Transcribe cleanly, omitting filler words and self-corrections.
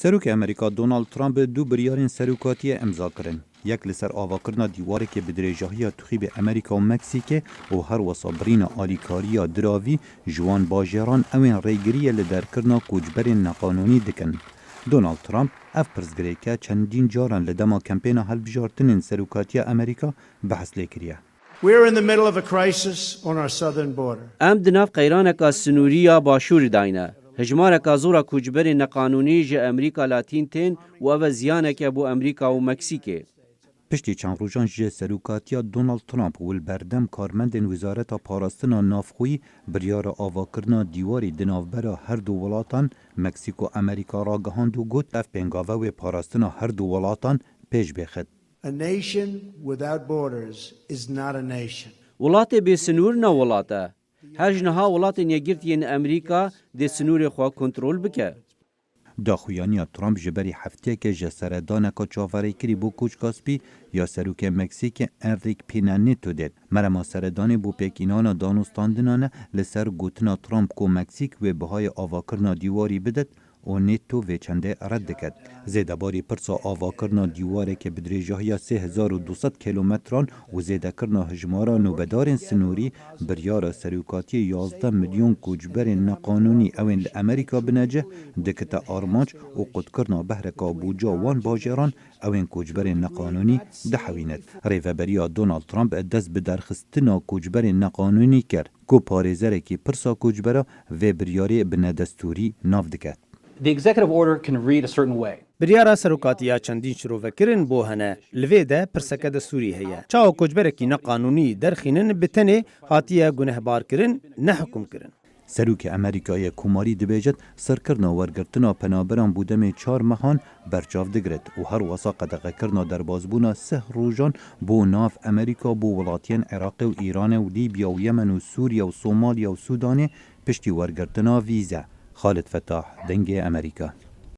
سروک امریکا دونالد ترامپ دو بریارین سروکاتی امضا کرن. یک لسر آواکرنا دیواره که بدریجاهی تخیب امریکا و مکسیک و هر وصابرین آلیکاریا دراوی جوان باجران اوین ریگریه لدرکرنا کوجبرین نقانونی دکن. دونالد ترامپ اف پرزگریکه چندین جاران لدما کمپینا هلبجارتنین سروکاتی امریکا بحث لیکریه. We're in the middle of a crisis on our southern border. ام دناف قیرانکا سنوریا باشور داینه. هجمارکا زورا کوجبر نقانونی جه امریکا لاتین تین و او زیانک بو امریکا و مکسیکه. پشتی چند روزان جه سروکاتیا دونالد ترامپ و البردم کارمندین وزارت پاراستنا نافخوی بریار آواکرنا دیواری دنافبرا هر دو ولاتان مکسیک و امریکا را گهاند و گوت اف پنگاوه و پاراستنا هر دو ولاتان پیش بخد. A nation without borders is not a nation. ولات بی سنور نه ولاته. هر جنها ولات یگرتین امریکا دی سنور خوا کنترول بکه. داخویانی ترامپ جبری هفته که جسردان که چاوری کری بو کوچ کاسپی یا سروک مکسیک انریک پینا نیتو دید. مرما سردان بو پکینان دانستاندنانه لسر گوتنا ترامپ کو مکسیک و بهای آواکرنا دیواری بدد و نیتو و چنده رد کد. زیده باری پرسا آواکرنا دیواره که بدریجاهی 3200 کیلومتران و زیده کرنا هجمارا نوبدار سنوری بریار سروکاتی 11 میلیون کوچبر نقانونی اوین امریکا بنجه دکتا آرمانچ و قد کرنا بهرکا بوجا وان باجران اوین کوچبر نقانونی دحویند. ریوبریا دونالد ترامپ دست به درخستنا کوچبر نقانونی کرد کو پارێزەرێکی کی پرسا کوچبرا و بریاری بندستوری ناف دکد. The executive order can read a certain way. بریارا سروکاتیا چندین شروع بو هنه لوی ده پرسکه دستوری هیا. چاو کوچبرکی نقانونی درخینن بتنه هاتیه گنهبار کرن نه حکم کرن. سروک امریکای کوماری دبیجد سرکرنا ورگرتنا پنابران بودم 4 مهان برچاو دگرد و هر واسا قدقه کرنا در بازبونا 3 روزان بو ناف امریکا بو ولاتین عراق و ایران و لیبیا و یمن و سوریا و صومالیا و سودان پشتی ورگرتنا ویزا. خالد فتاح دنگ امریکا.